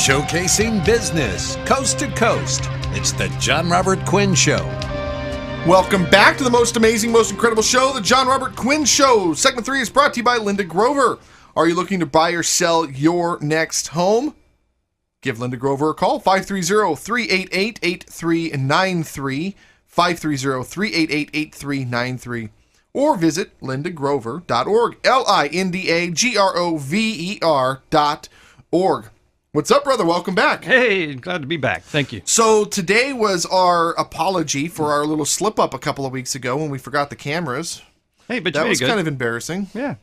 Showcasing business coast to coast. It's the John Robert Quinn Show. Welcome back to the most amazing, most incredible show, the John Robert Quinn Show. Segment 3 is brought to you by Linda Grover. Are you looking to buy or sell your next home? Give Linda Grover a call, 530-388-8393, 530-388-8393, or visit lindagrover.org, lindagrover.org. What's up, brother? Welcome back. Hey, glad to be back. Thank you. So today was our apology for our little slip-up a couple of weeks ago when we forgot the cameras. Hey, but that you was made it good. kind of embarrassing. Yeah.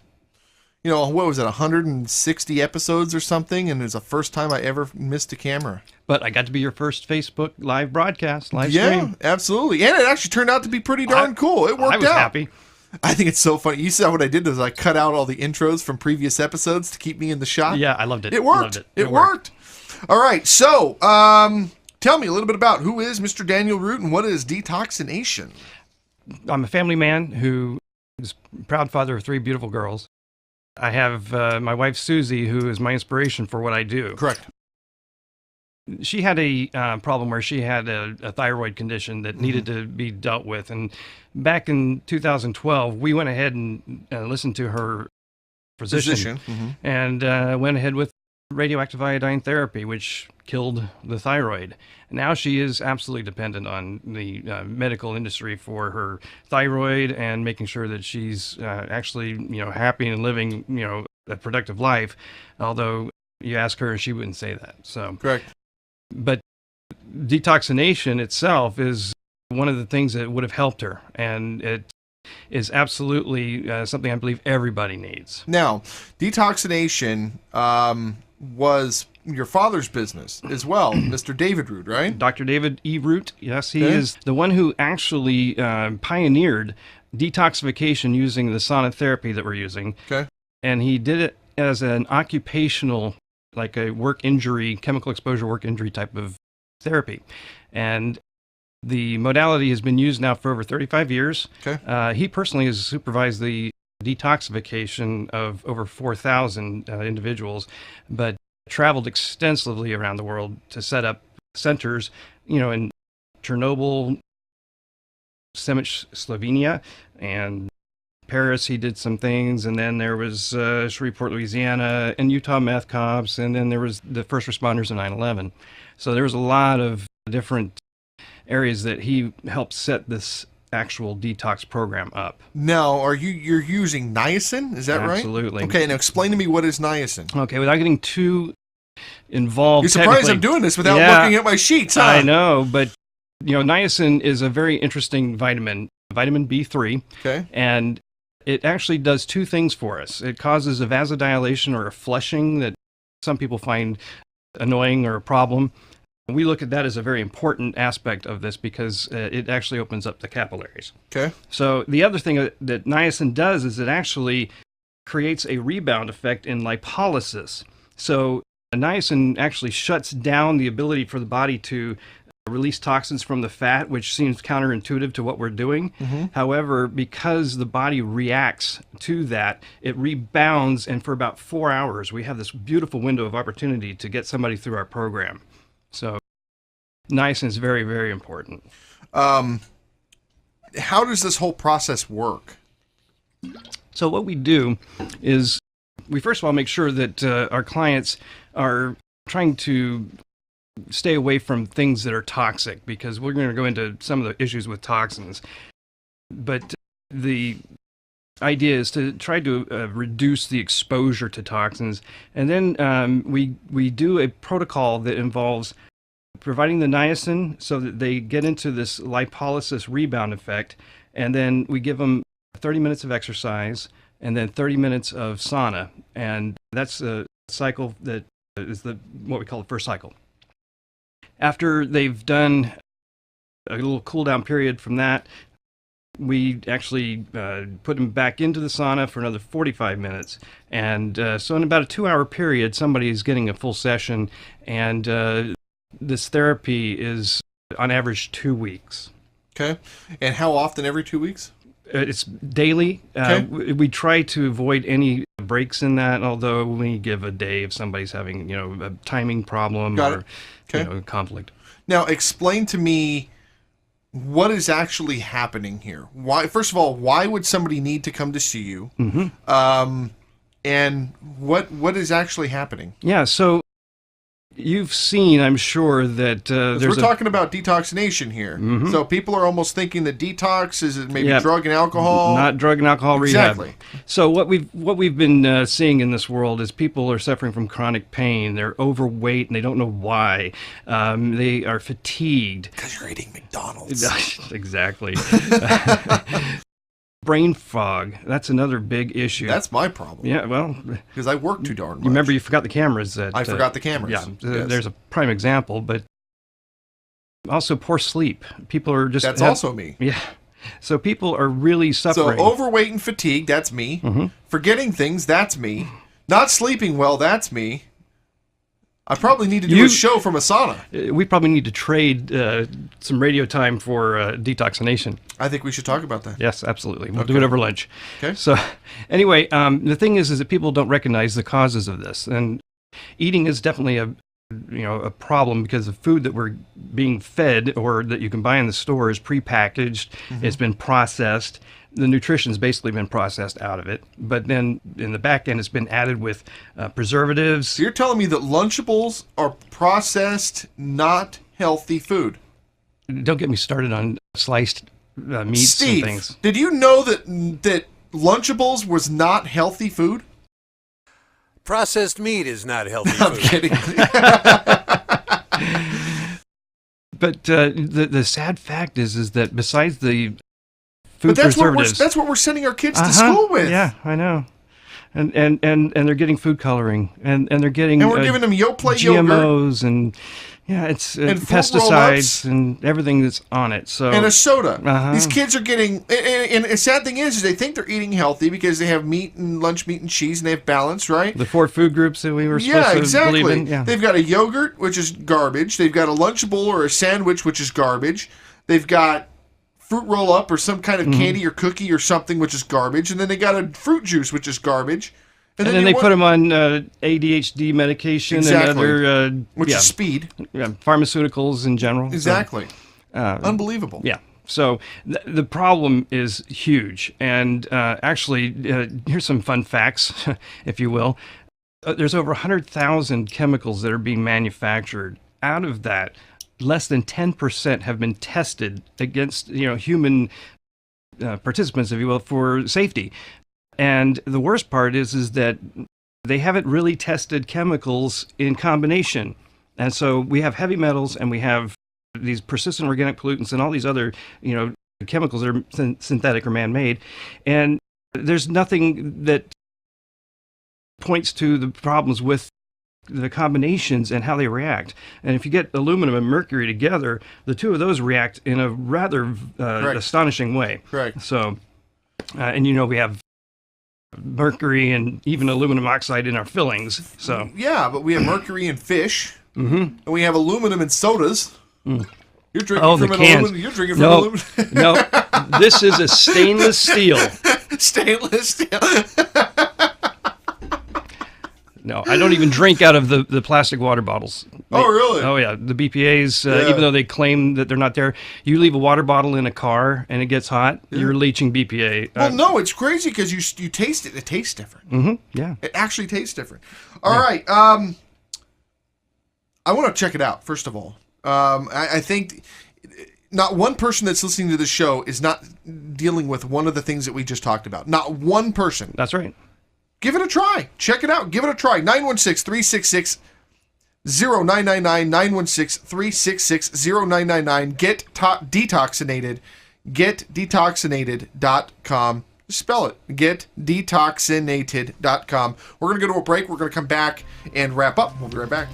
You know, what was it, 160 episodes or something, and it was the first time I ever missed a camera. But I got to be your first Facebook live broadcast, live Yeah, stream. absolutely. And it actually turned out to be pretty darn cool. It worked out. I was happy. I think it's so funny. You saw what I did was I cut out all the intros from previous episodes to keep me in the shot. Yeah, I loved it. It worked. Loved It worked. All right, so tell me a little bit about who is Mr. Daniel Root and what is detoxination? I'm a family man who is a proud father of 3 beautiful girls. I have my wife, Susie, who is my inspiration for what I do. Correct. She had a problem where she had a thyroid condition that needed to be dealt with. And back in 2012, we went ahead and listened to her physician. And went ahead with radioactive iodine therapy, which killed the thyroid. Now she is absolutely dependent on the medical industry for her thyroid and making sure that she's actually, happy and living, a productive life. Although you ask her, she wouldn't say that. So Correct. But detoxination itself is one of the things that would have helped her, and it is absolutely something I believe everybody needs. Now, detoxination was your father's business as well, Mr. David Root, right? Dr. David E. Root, yes, he is the one who actually pioneered detoxification using the sauna therapy that we're using. Okay. And he did it as an occupational, like a work injury, chemical exposure work injury type of therapy. And the modality has been used now for over 35 years. Okay. He personally has supervised the detoxification of over 4,000 individuals, but traveled extensively around the world to set up centers, in Chernobyl, Slovenia, and Paris. He did some things, and then there was Shreveport, Louisiana, and Utah meth cops, and then there was the first responders in 9/11. So there was a lot of different areas that he helped set this actual detox program up. Now, you're using niacin? Is that right? Absolutely. Okay, now explain to me what is niacin. Okay, without getting too involved. You're surprised I'm doing this without looking at my sheets, huh? I know, but niacin is a very interesting vitamin B3. Okay. And it actually does 2 things for us. It causes a vasodilation or a flushing that some people find annoying or a problem. We look at that as a very important aspect of this because it actually opens up the capillaries. Okay. So the other thing that niacin does is it actually creates a rebound effect in lipolysis. So niacin actually shuts down the ability for the body to release toxins from the fat, which seems counterintuitive to what we're doing. However, because the body reacts to that, it rebounds, and for about 4 hours, we have this beautiful window of opportunity to get somebody through our program. So niacin is very, very important. How does this whole process work? So what we do is we first of all make sure that our clients are trying to stay away from things that are toxic, because we're going to go into some of the issues with toxins. But the idea is to try to reduce the exposure to toxins. And then we do a protocol that involves providing the niacin so that they get into this lipolysis rebound effect. And then we give them 30 minutes of exercise and then 30 minutes of sauna. And that's a cycle that is what we call the first cycle. After they've done a little cool down period from that, we actually put them back into the sauna for another 45 minutes. And so in about a 2-hour period, somebody is getting a full session. And this therapy is on average 2 weeks. Okay. And how often? Every 2 weeks? It's daily. Okay. We try to avoid any breaks in that, although we give a day if somebody's having, a timing problem Got or, it. Okay. conflict. Now, explain to me what is actually happening here. Why? First of all, why would somebody need to come to see you? Mm-hmm. And what is actually happening? Yeah, so you've seen, I'm sure, that We're talking about detoxination here. Mhm. So people are almost thinking that detox is maybe Yeah. drug and alcohol. Not drug and alcohol Exactly. rehab. So what we've been seeing in this world is people are suffering from chronic pain. They're overweight and they don't know why. They are fatigued. Because you're eating McDonald's. Exactly. Brain fog. That's another big issue. That's my problem. Yeah, well, Because I work too darn much. you remember you forgot the cameras. I forgot the cameras. Yeah, Yes. there's a prime example, but also poor sleep. People are just... That's also me. Yeah. So people are really So suffering. overweight and fatigue, that's me. Mhm. Forgetting things, that's me. Not sleeping well, that's me. I probably need to do a show from a sauna. We probably need to trade some radio time for detoxination. I think we should talk about that. Yes, absolutely. We'll Okay. do it over lunch. Okay. So anyway, the thing is that people don't recognize the causes of this. And eating is definitely a problem because the food that we're being fed or that you can buy in the store is prepackaged. It's been processed. The nutrition's basically been processed out of it. But then in the back end, it's been added with preservatives. So you're telling me that Lunchables are processed, not healthy food? Don't get me started on sliced meats Steve, and things. did you know that Lunchables was not healthy food? Processed meat is not healthy I'm food. kidding. But the sad fact is that besides the food But preservatives, that's what we're sending our kids to Uh-huh. school with. Yeah, I know. And they're getting food coloring and they're getting And we're giving them Yoplait GMOs and it's And fruit pesticides roll-ups. and everything that's on it. So and a soda. Uh-huh. These kids are getting, and the sad thing is they think they're eating healthy because they have meat and lunch meat and cheese and they have balance, right? the 4 food groups that we were supposed Yeah, to exactly. believe in. Yeah. They've got a yogurt, which is garbage. They've got a Lunchable or a sandwich, which is garbage. They've got fruit roll up or some kind of candy or cookie or something, which is garbage. And then they got a fruit juice, which is garbage. And then they put them on ADHD medication Exactly. and other which is speed. pharmaceuticals in general. So, Exactly. Unbelievable. yeah. So the problem is huge. And actually, here's some fun facts, if you will. There's over 100,000 chemicals that are being manufactured. Out of that, less than 10% have been tested against human participants, if you will, for safety. And the worst part is that they haven't really tested chemicals in combination. And so we have heavy metals and we have these persistent organic pollutants and all these other, chemicals that are synthetic or man-made. And there's nothing that points to the problems with the combinations and how they react. And if you get aluminum and mercury together, the two of those react in a rather astonishing way. Correct. So, and we have mercury and even aluminum oxide in our fillings. So Yeah, but we have mercury in fish, mm-hmm. and we have aluminum in sodas. Mm. You're drinking Oh, from the an cans. aluminum. You're drinking from aluminum. No, this is a stainless steel. Stainless steel. No, I don't even drink out of the plastic water bottles. Oh, really? Oh, yeah. The BPAs, Yeah. even though they claim that they're not there, you leave a water bottle in a car and it gets hot, you're leaching BPA. Well, no, it's crazy because you taste it. It tastes different. Yeah. It actually tastes different. All right. I want to check it out, first of all. I think not one person that's listening to the show is not dealing with one of the things that we just talked about. Not one person. That's right. Give it a try. Check it out. Give it a try. 916-366-0999. 916-366-0999. Get detoxinated. GetDetoxinated.com. Spell it. GetDetoxinated.com. We're going to go to a break. We're going to come back and wrap up. We'll be right back.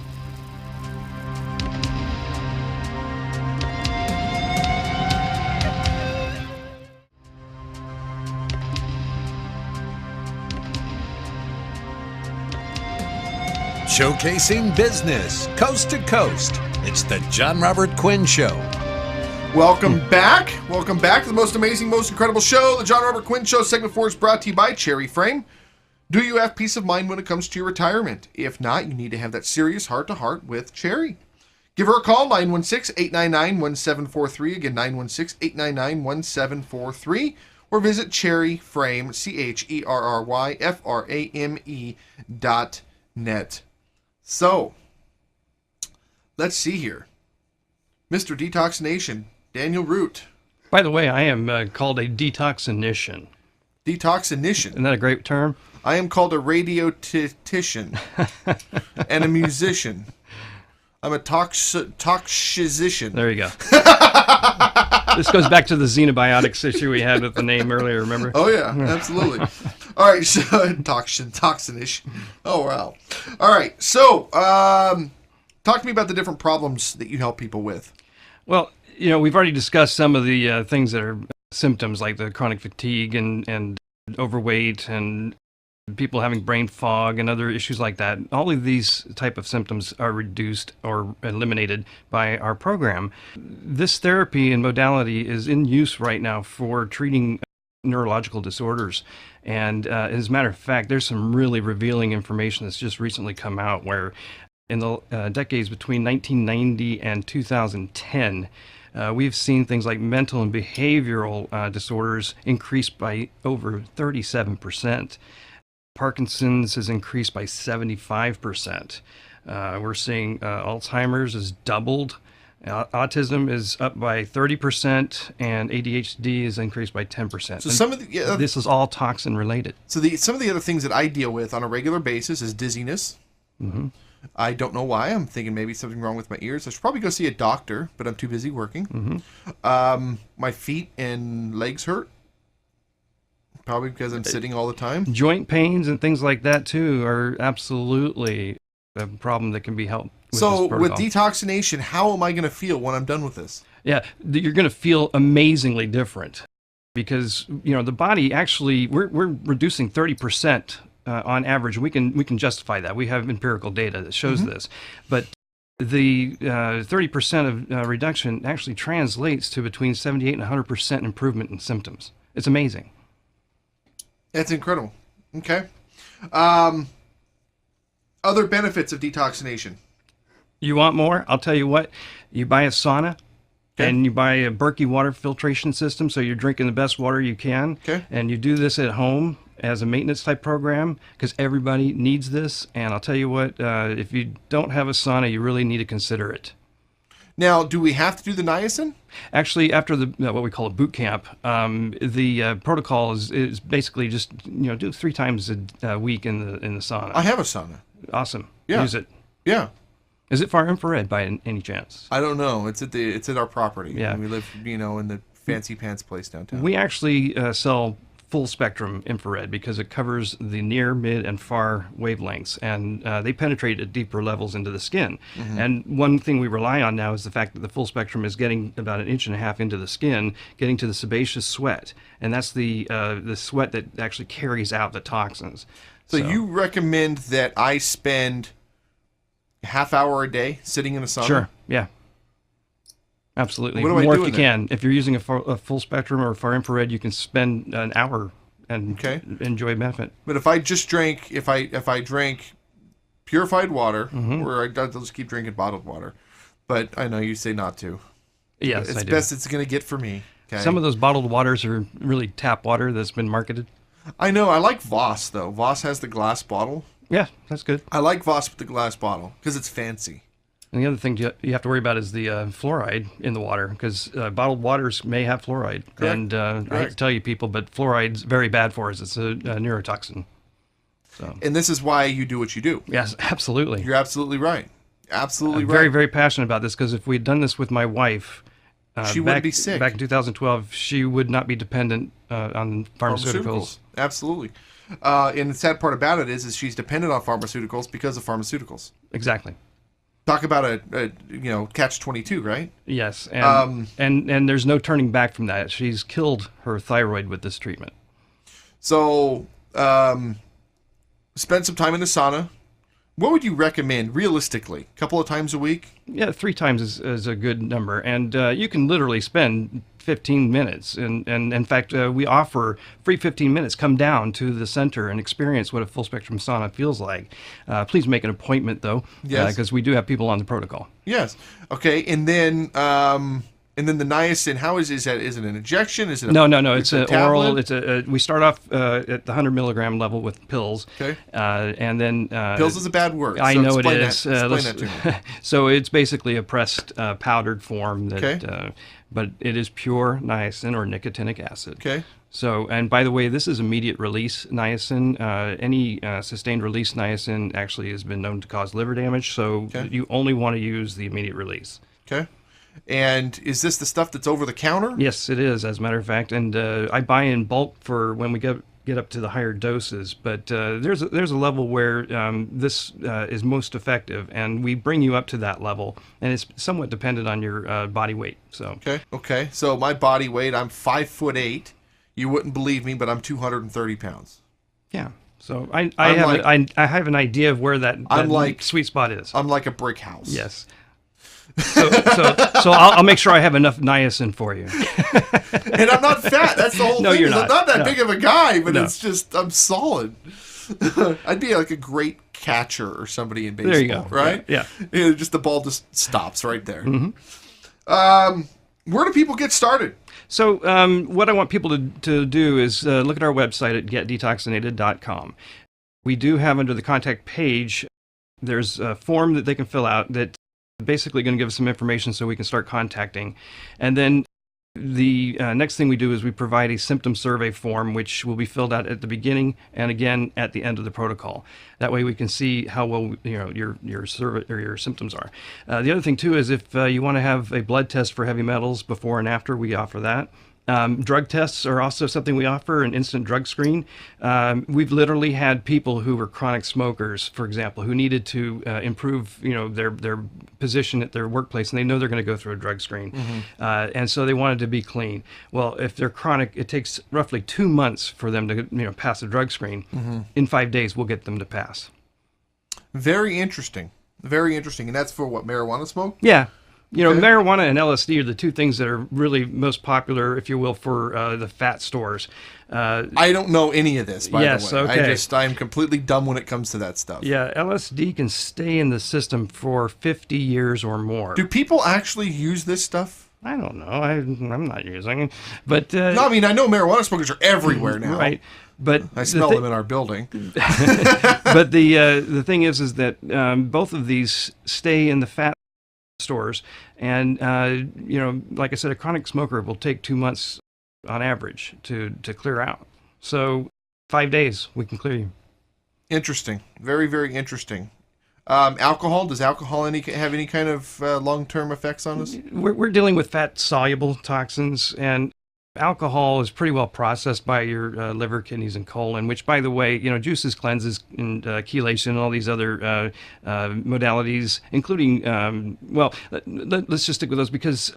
Showcasing business coast to coast. It's the John Robert Quinn Show. Welcome back. Welcome back to the most amazing, most incredible show, the John Robert Quinn Show. Segment 4 is brought to you by Cherry Frame. Do you have peace of mind when it comes to your retirement? If not, you need to have that serious heart-to-heart with Cherry. Give her a call, 916-899-1743. Again, 916-899-1743. Or visit cherryframe, CHERRYFRAME.net. So, let's see here. Mr. Detoxination, Daniel Root. By the way, I am called a detoxinician. Detoxinician. Isn't that a great term? I am called a radiotician and a musician. I'm a toxicician. There you go. This goes back to the xenobiotics issue we had with the name earlier, remember? Oh, yeah, absolutely. All right, so toxinician. Oh, wow. All right, so talk to me about the different problems that you help people with. Well, we've already discussed some of the things that are symptoms, like the chronic fatigue and overweight and people having brain fog and other issues like that. All of these type of symptoms are reduced or eliminated by our program. This therapy and modality is in use right now for treating neurological disorders. And as a matter of fact, there's some really revealing information that's just recently come out where in the decades between 1990 and 2010, we've seen things like mental and behavioral disorders increase by over 37%. Parkinson's has increased by 75%. We're seeing Alzheimer's has doubled. Autism is up by 30%, and ADHD is increased by 10%. So some of the, this is all toxin related. So some of the other things that I deal with on a regular basis is dizziness. Mm-hmm. I don't know why. I'm thinking maybe something wrong with my ears. I should probably go see a doctor, but I'm too busy working. Mm-hmm. My feet and legs hurt. Probably because I'm sitting all the time. Joint pains and things like that, too, are absolutely a problem that can be helped with So, this protocol. with detoxination, how am I going to feel when I'm done with this? Yeah, you're going to feel amazingly different because, the body actually, we're reducing 30% on average. We can justify that. We have empirical data that shows this. But the 30% of reduction actually translates to between 78 and 100% improvement in symptoms. It's amazing. That's incredible. Okay. Other benefits of detoxination. You want more? I'll tell you what. You buy a sauna, Okay. and you buy a Berkey water filtration system, so you're drinking the best water you can. Okay. And you do this at home as a maintenance type program because everybody needs this. And I'll tell you what, if you don't have a sauna, you really need to consider it. Now, do we have to do the niacin? Actually, after the what we call a boot camp, the protocol is basically just do 3 times a week in the sauna. I have a sauna. Awesome. Yeah. Use it. Yeah. Is it far infrared by any chance? I don't know. It's at our property. Yeah. We live, in the fancy pants place downtown. We actually sell full spectrum infrared because it covers the near, mid, and far wavelengths, and they penetrate at deeper levels into the skin. And one thing we rely on now is the fact that the full spectrum is getting about 1.5 inches into the skin, getting to the sebaceous sweat, and that's the sweat that actually carries out the toxins. So you recommend that I spend a half hour a day sitting in a sauna? Sure. Yeah. Absolutely. What do I More do if you in can. If you're using a full spectrum or far infrared, you can spend an hour and enjoy benefit. But if I just drank, if I drank purified water, or I'll just keep drinking bottled water, but I know you say not to. Yes, it's I do. best it's going to get for me. Okay? Some of those bottled waters are really tap water that's been marketed. I know. I like Voss though. Voss has the glass bottle. Yeah, that's good. I like Voss with the glass bottle because it's fancy. And the other thing you have to worry about is the fluoride in the water, because bottled waters may have fluoride. Correct. And I hate to tell you people, but fluoride's very bad for us. It's a neurotoxin. So. And this is why you do what you do. Yes, absolutely. You're absolutely right. Absolutely I'm right. very, very passionate about this, because if we'd done this with my wife, she wouldn't be sick. Back in 2012, she would not be dependent on pharmaceuticals. Absolutely. And the sad part about it is she's dependent on pharmaceuticals because of pharmaceuticals. Exactly. Talk about a catch-22, right? Yes, and there's no turning back from that. She's killed her thyroid with this treatment. So, spend some time in the sauna. What would you recommend realistically? A couple of times a week? Yeah, 3 times is a good number. And you can literally spend 15 minutes. And in fact, we offer free 15 minutes. Come down to the center and experience what a full spectrum sauna feels like. Please make an appointment, though, because we do have people on the protocol. Yes. Okay. And then the niacin, how is that? Is it an injection? Is it No. It's an oral. tablet? We start off at the 100 milligram level with pills. Okay. And then Pills is a bad word. I so know it explain is. That, explain that to me. So it's basically a pressed powdered form that, Okay. but it is pure niacin or nicotinic acid. Okay. So, and by the way, this is immediate release niacin. Any sustained release niacin actually has been known to cause liver damage. So you only want to use the immediate release. Okay. And is this the stuff that's over the counter? Yes, it is, as a matter of fact. And I buy in bulk for when we get up to the higher doses. But there's a level where this is most effective, and we bring you up to that level. And it's somewhat dependent on your body weight. So Okay. So my body weight, I'm 5'8". You wouldn't believe me, but I'm 230 pounds. yeah. So I have an idea of where that sweet spot is. I'm like a brick house. Yes. So I'll make sure I have enough niacin for you. And I'm not fat. That's the whole No, thing. you're I'm not that big of a guy, but No. it's just I'm solid. I'd be like a great catcher or somebody in baseball. There you go. Right? Yeah. Just the ball just stops right there. Mm-hmm. Where do people get started? So what I want people to do is look at our website at getdetoxinated.com. We do have under the contact page, there's a form that they can fill out that basically going to give us some information so we can start contacting. And then the next thing we do is we provide a symptom survey form, which will be filled out at the beginning and again at the end of the protocol. That way we can see how well your survey or your symptoms are. The other thing too is if you want to have a blood test for heavy metals before and after, we offer that. Drug tests are also something we offer, an instant drug screen. We've literally had people who were chronic smokers, for example, who needed to improve, their position at their workplace, and they know they're going to go through a drug screen, and so they wanted to be clean. Well, if they're chronic, it takes roughly 2 months for them to, pass a drug screen. In 5 days, we'll get them to pass. Very interesting. Very interesting. And that's for what, marijuana smoke? Yeah. Marijuana and LSD are the two things that are really most popular, if you will, for the fat stores. I don't know any of this, by the way. Okay. I'm completely dumb when it comes to that stuff. Yeah, LSD can stay in the system for 50 years or more. Do people actually use this stuff? I don't know. I'm not using it. But, no, I mean, I know marijuana smokers are everywhere now. Right. But I smell them in our building. But the thing is that both of these stay in the fat stores, and like I said, a chronic smoker will take 2 months on average to clear out. So 5 days we can clear you. Interesting. Very, very interesting. Alcohol, does alcohol have any kind of long-term effects on us? We're dealing with fat soluble toxins, and alcohol is pretty well processed by your liver, kidneys, and colon, which, by the way, juices, cleanses, and chelation, and all these other modalities, including, let's just stick with those because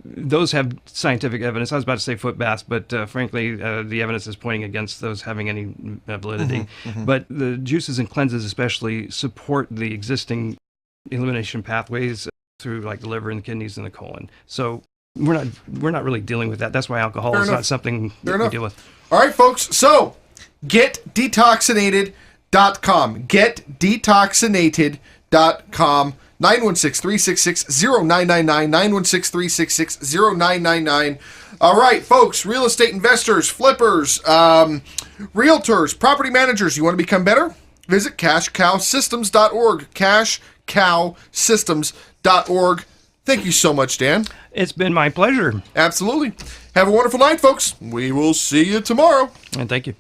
those have scientific evidence. I was about to say foot baths, but frankly, the evidence is pointing against those having any validity. But the juices and cleanses especially support the existing elimination pathways through like the liver and the kidneys and the colon. So we're not really dealing with that. That's why alcohol is not something that we deal with. All right, folks. So getdetoxinated.com. Getdetoxinated.com. 916-366-0999. 916-366-0999. All right, folks. Real estate investors, flippers, realtors, property managers. You want to become better? Visit cashcowsystems.org. Cashcowsystems.org. Thank you so much, Dan. It's been my pleasure. Absolutely. Have a wonderful night, folks. We will see you tomorrow. And thank you.